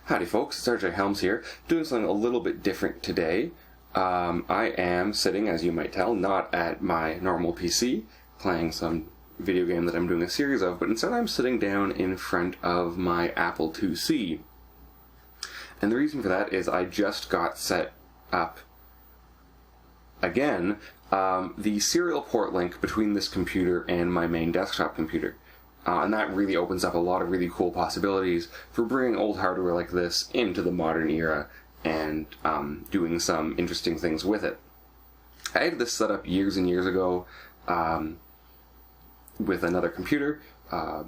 Howdy folks, it's RJ Helms here, doing something a little bit different today. I am sitting, as you might tell, not at my normal PC, playing some video game that I'm doing a series of, but instead I'm sitting down in front of my Apple IIc. And the reason for that is I just got set up, again, the serial port link between this computer and my main desktop computer. And that really opens up a lot of really cool possibilities for bringing old hardware like this into the modern era and doing some interesting things with it. I had this set up years and years ago with another computer, but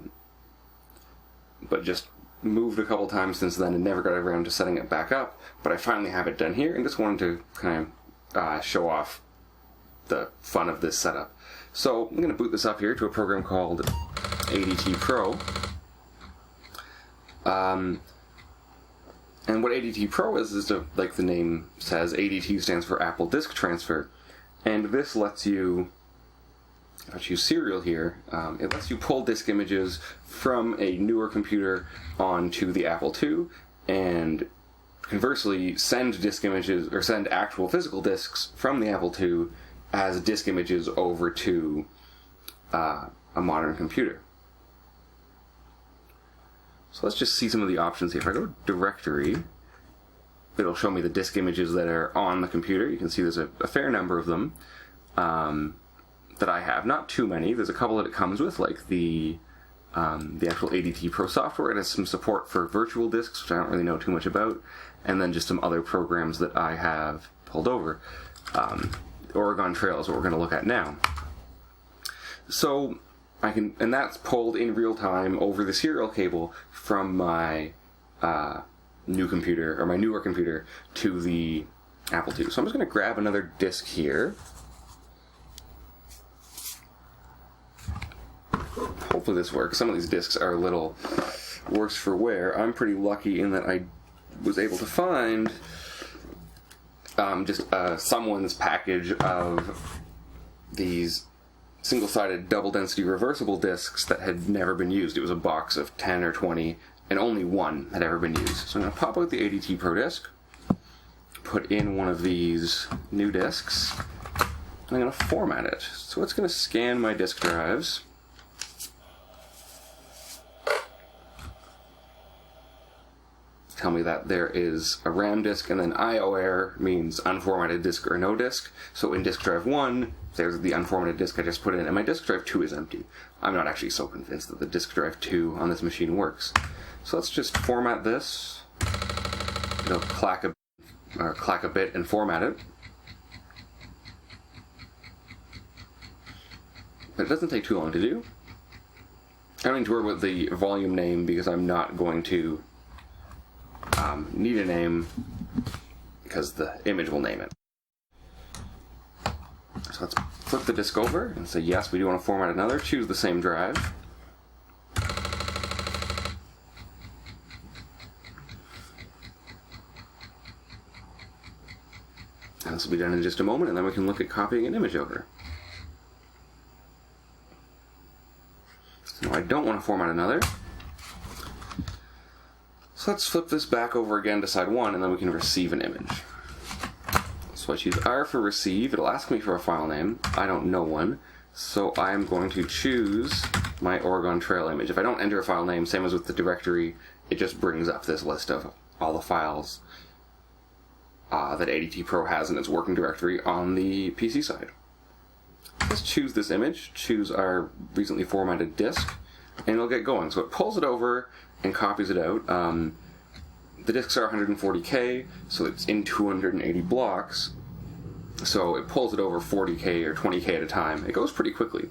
just moved a couple times since then and never got around to setting it back up. But I finally have it done here and just wanted to kind of show off the fun of this setup. So I'm going to boot this up here to a program called ADTPro. And what ADTPro is like the name says, ADT stands for Apple Disk Transfer. And this lets you, if I choose serial here, it lets you pull disk images from a newer computer onto the Apple II, and conversely send disk images, or send actual physical disks from the Apple II as disk images over to a modern computer. So let's just see some of the options here. If I go to directory, it'll show me the disk images that are on the computer. You can see there's a fair number of them that I have. Not too many. There's a couple that it comes with, like the actual ADTPro software. It has some support for virtual disks, which I don't really know too much about, and then just some other programs that I have pulled over. Oregon Trail is what we're going to look at now. So I can, and that's pulled in real time over the serial cable from my new computer, or my newer computer, to the Apple II. So I'm just going to grab another disk here. Hopefully this works. Some of these disks are a little worse for wear. I'm pretty lucky in that I was able to find just someone's package of these single-sided double-density reversible disks that had never been used. It was a box of 10 or 20, and only one had ever been used. So I'm going to pop out the ADTPro disk, put in one of these new disks, and I'm going to format it. So it's going to scan my disk drives. Tell me that there is a RAM disk, and then IO error means unformatted disk or no disk. So in disk drive 1, there's the unformatted disk I just put in, and my disk drive 2 is empty. I'm not actually so convinced that the disk drive 2 on this machine works. So let's just format this. It'll clack a bit and format it. But it doesn't take too long to do. I don't need to worry about the volume name because I'm not going to need a name because the image will name it. So let's flip the disk over and say yes, we do want to format another. Choose the same drive. And this will be done in just a moment, and then we can look at copying an image over. So I don't want to format another. So let's flip this back over again to side 1, and then we can receive an image. So I choose R for receive. It'll ask me for a file name. I don't know one. So I'm going to choose my Oregon Trail image. If I don't enter a file name, same as with the directory, it just brings up this list of all the files that ADTPro has in its working directory on the PC side. Let's choose this image, choose our recently formatted disk, and it'll get going. So it pulls it over and copies it out. The disks are 140K, so it's in 280 blocks. So it pulls it over 40K or 20K at a time. It goes pretty quickly.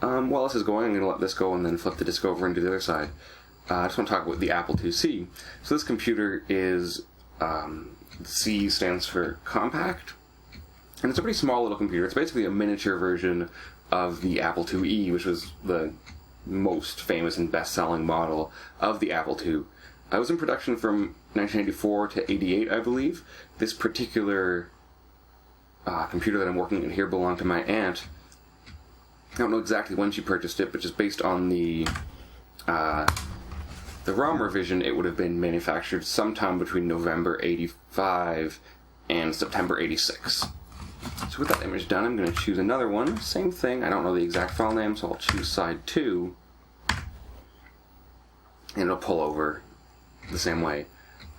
While this is going, I'm going to let this go and then flip the disk over into the other side. I just want to talk about the Apple IIc. So this computer is, C stands for compact, and it's a pretty small little computer. It's basically a miniature version of the Apple IIe, which was the most famous and best-selling model of the Apple II. I was in production from 1984 to 88, I believe. This particular computer that I'm working in here belonged to my aunt. I don't know exactly when she purchased it, but just based on the the ROM revision, it would have been manufactured sometime between November 85 and September 86. So with that image done, I'm going to choose another one. Same thing, I don't know the exact file name, so I'll choose side 2. And it'll pull over the same way.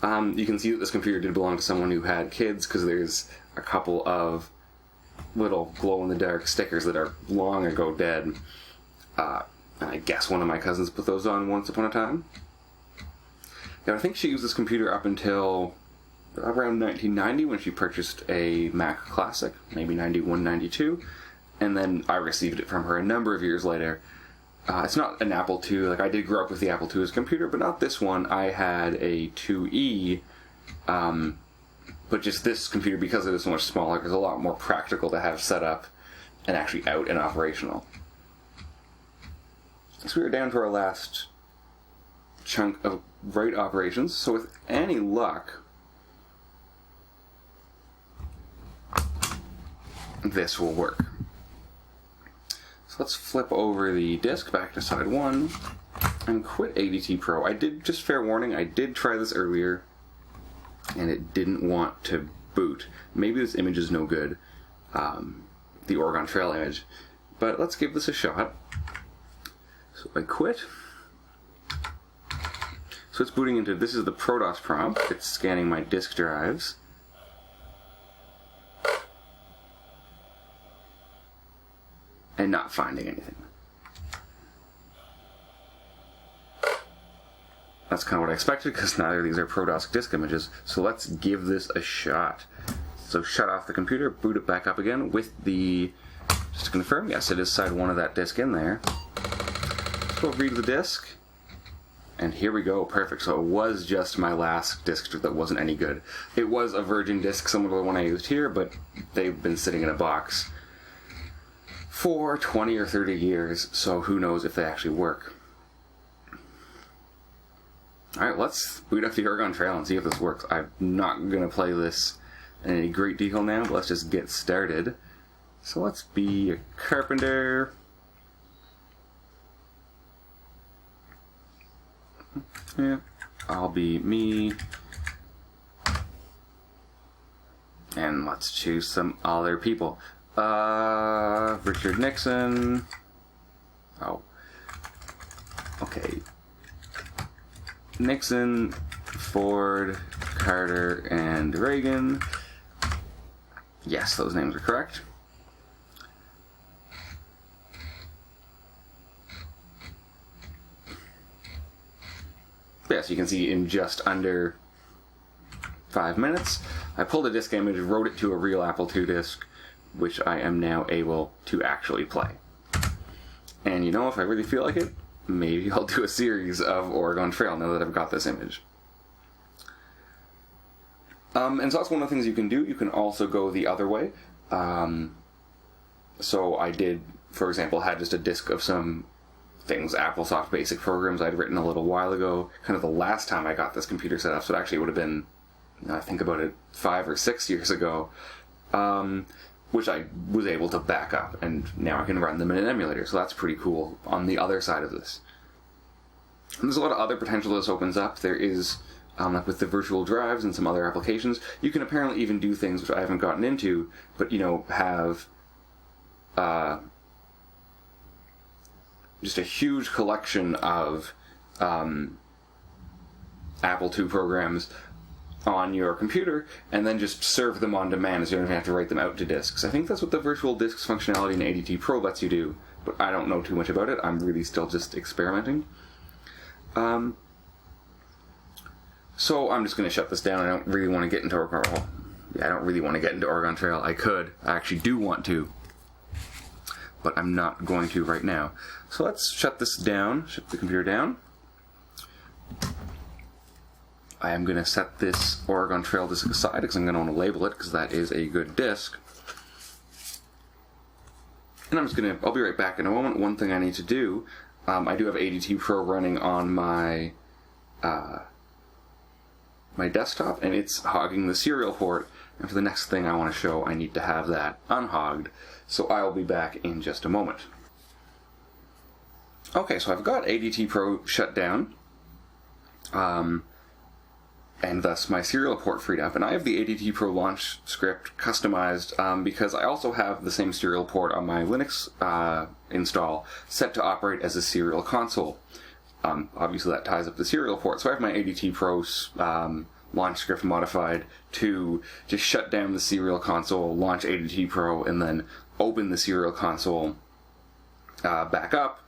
You can see that this computer did belong to someone who had kids, because there's a couple of little glow-in-the-dark stickers that are long ago dead. I guess one of my cousins put those on once upon a time. Now, I think she used this computer up until around 1990 when she purchased a Mac Classic, maybe 91, 92, and then I received it from her a number of years later. It's not an Apple II. Like, I did grow up with the Apple II as a computer, but not this one. I had a IIe, but just this computer, because it is so much smaller, is a lot more practical to have set up and actually out and operational. So we're down to our last chunk of write operations. So with any luck, this will work. So let's flip over the disk back to side 1 and quit ADTPro. I did, just fair warning, I did try this earlier and it didn't want to boot. Maybe this image is no good, the Oregon Trail image, but let's give this a shot. So I quit. So it's booting into, this is the ProDOS prompt. It's scanning my disk drives. And not finding anything. That's kind of what I expected, because neither of these are ProDOS disk images. So let's give this a shot. So shut off the computer, boot it back up again with the, just to confirm, yes, it is side 1 of that disk in there. So read the disk, and here we go, perfect. So it was just my last disk that wasn't any good. It was a Virgin disk, similar to the one I used here, but they've been sitting in a box for 20 or 30 years, so who knows if they actually work. Alright, let's boot up the Oregon Trail and see if this works. I'm not going to play this in any great detail now, but let's just get started. So let's be a carpenter. Yeah, I'll be me. And let's choose some other people. Richard Nixon. Oh. Okay. Nixon, Ford, Carter, and Reagan. Yes, those names are correct. Yes, you can see in just under 5 minutes, I pulled a disk image, wrote it to a real Apple II disk, which I am now able to actually play. And you know, if I really feel like it, maybe I'll do a series of Oregon Trail now that I've got this image. And so that's one of the things you can do. You can also go the other way. So I did, for example, had just a disk of some things, AppleSoft basic programs I'd written a little while ago, kind of the last time I got this computer set up, so it actually would have been, I think about it, 5 or 6 years ago, which I was able to back up, and now I can run them in an emulator, so that's pretty cool on the other side of this. And there's a lot of other potential this opens up. There is, like with the virtual drives and some other applications, you can apparently even do things which I haven't gotten into, but, you know, have just a huge collection of Apple II programs on your computer, and then just serve them on demand, so you don't even have to write them out to disks. I think that's what the virtual disks functionality in ADTPro lets you do, but I don't know too much about it. I'm really still just experimenting. So I'm just going to shut this down. I don't really want to get into Oregon Trail. I could. I actually do want to, but I'm not going to right now. So let's shut this down, shut the computer down. I am going to set this Oregon Trail disk aside because I'm going to want to label it because that is a good disk. And I'll be right back in a moment. One thing I need to do, I do have ADTPro running on my my desktop, and it's hogging the serial port, and for the next thing I want to show, I need to have that unhogged. So I'll be back in just a moment. Okay, so I've got ADTPro shut down. and thus my serial port freed up. And I have the ADTPro launch script customized because I also have the same serial port on my Linux install set to operate as a serial console. Obviously that ties up the serial port, so I have my ADTPro launch script modified to just shut down the serial console, launch ADTPro, and then open the serial console back up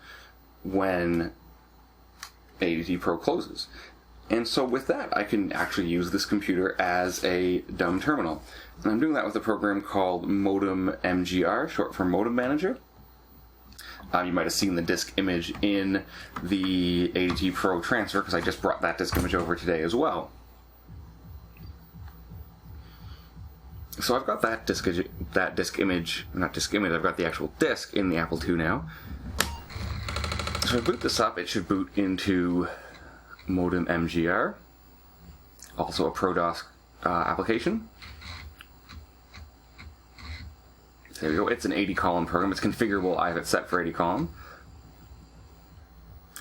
when ADTPro closes. And so with that, I can actually use this computer as a dumb terminal. And I'm doing that with a program called Modem.MGR, short for Modem Manager. You might have seen the disk image in the ADTPro transfer, because I just brought that disk image over today as well. So I've got that disk image, I've got the actual disk in the Apple II now. So if I boot this up, it should boot into Modem.MGR, also a ProDOS application. There we go, it's an 80 column program, it's configurable, I have it set for 80 column.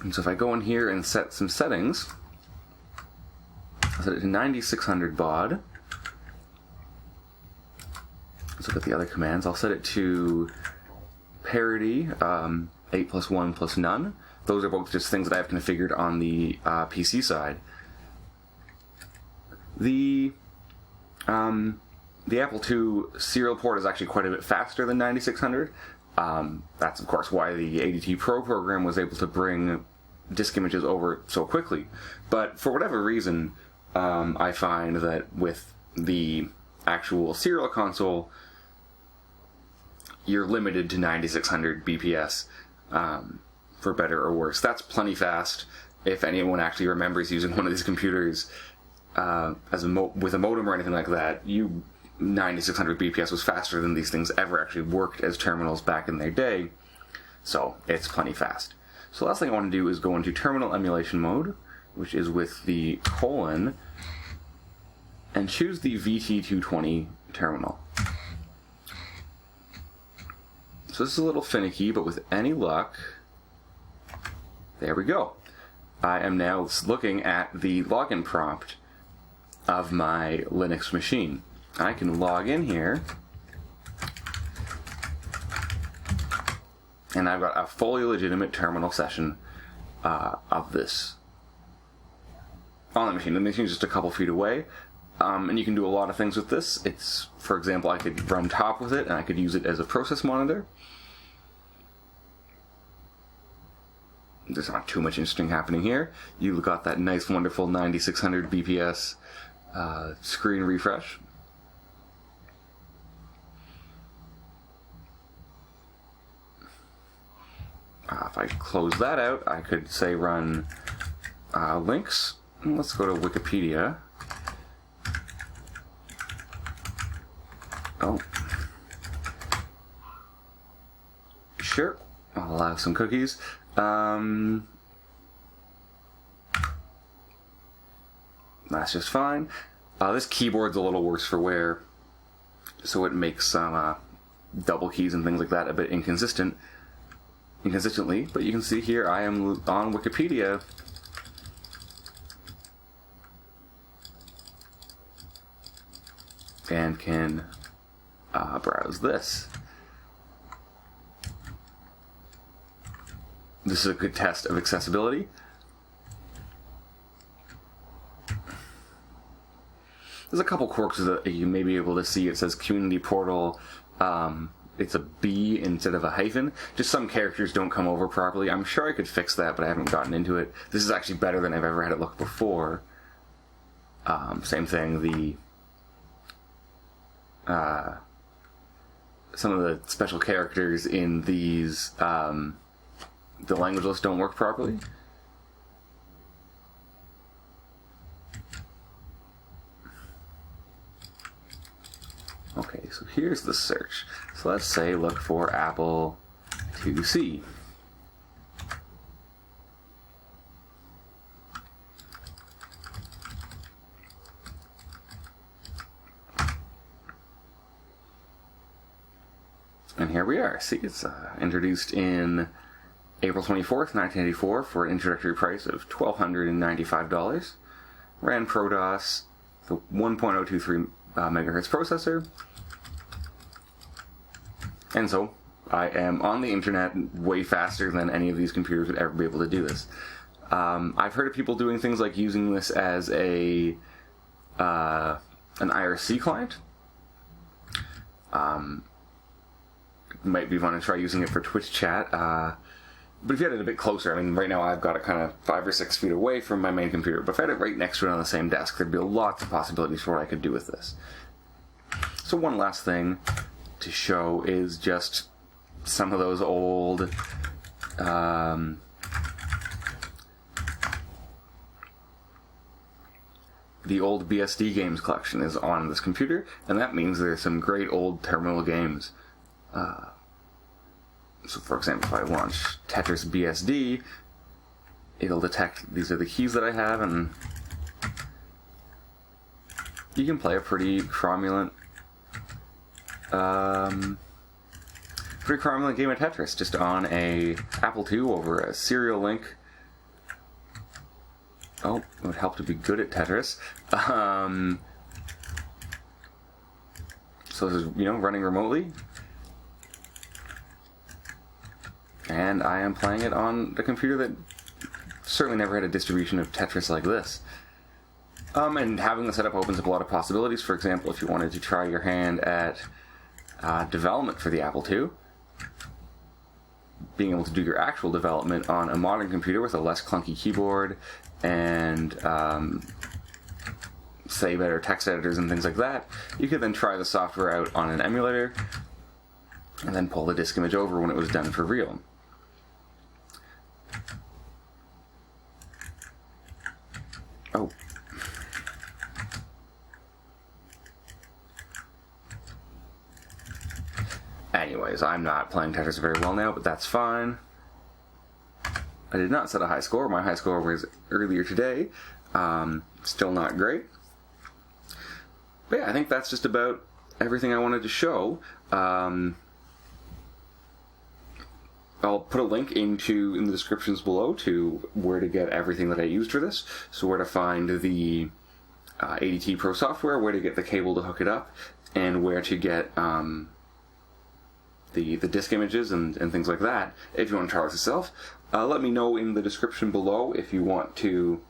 And so if I go in here and set some settings, I'll set it to 9600 baud. Let's look at the other commands. I'll set it to parity, 8 plus 1 plus none. Those are both just things that I have configured on the PC side. The Apple II serial port is actually quite a bit faster than 9600. That's of course why the ADTPro program was able to bring disk images over so quickly. But for whatever reason, I find that with the actual serial console, you're limited to 9600 BPS, for better or worse. That's plenty fast if anyone actually remembers using one of these computers with a modem or anything like that. 9600 BPS was faster than these things ever actually worked as terminals back in their day, so it's plenty fast. So the last thing I want to do is go into terminal emulation mode, which is with the colon, and choose the VT220 terminal. So this is a little finicky, but with any luck, there we go. I am now looking at the login prompt of my Linux machine. I can log in here, and I've got a fully legitimate terminal session of this on the machine. The machine's just a couple feet away, and you can do a lot of things with this. It's, for example, I could run top with it, and I could use it as a process monitor. There's not too much interesting happening here. You've got that nice, wonderful 9600 BPS screen refresh. If I close that out, I could say run links. Let's go to Wikipedia. Oh. Sure. I'll allow some cookies. That's just fine. This keyboard's a little worse for wear, so it makes some double keys and things like that a bit inconsistently, but you can see here I am on Wikipedia. And can browse this. This is a good test of accessibility. There's a couple quirks that you may be able to see. It says Community Portal. It's a B instead of a hyphen. Just some characters don't come over properly. I'm sure I could fix that, but I haven't gotten into it. This is actually better than I've ever had it look before. Same thing, some of the special characters in these, the language lists don't work properly. Okay, so here's the search. So let's say look for Apple IIc. And here we are. See, it's introduced in April 24th, 1984, for an introductory price of $1,295. Ran ProDOS, the 1.023 megahertz processor. And so, I am on the internet way faster than any of these computers would ever be able to do this. I've heard of people doing things like using this as an IRC client. Might be fun to try using it for Twitch chat. But if you had it a bit closer, I mean, right now I've got it kind of 5 or 6 feet away from my main computer, but if I had it right next to it on the same desk, there'd be lots of possibilities for what I could do with this. So one last thing to show is just some of those old the old BSD games collection is on this computer, and that means there's some great old terminal games. So for example, if I launch Tetris BSD, it'll detect these are the keys that I have, and you can play a pretty cromulent game of Tetris just on a Apple II over a serial link. Oh, it would help to be good at Tetris. So this is, running remotely. And I am playing it on a computer that certainly never had a distribution of Tetris like this. And having the setup opens up a lot of possibilities. For example, if you wanted to try your hand at development for the Apple II, being able to do your actual development on a modern computer with a less clunky keyboard and say better text editors and things like that, you could then try the software out on an emulator and then pull the disk image over when it was done for real. Oh. Anyways, I'm not playing Tetris very well now, but that's fine. I did not set a high score. My high score was earlier today. Still not great. But yeah, I think that's just about everything I wanted to show. I'll put a link in the descriptions below to where to get everything that I used for this. So where to find the ADTPro software, where to get the cable to hook it up, and where to get the disk images and things like that. If you want to try this yourself, let me know in the description below if you want to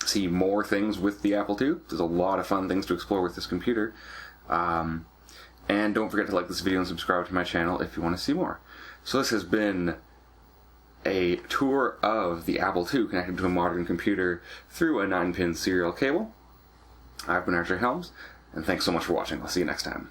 see more things with the Apple II. There's a lot of fun things to explore with this computer. And don't forget to like this video and subscribe to my channel if you want to see more. So this has been a tour of the Apple II connected to a modern computer through a 9-pin serial cable. I've been Archer Helms, and thanks so much for watching. I'll see you next time.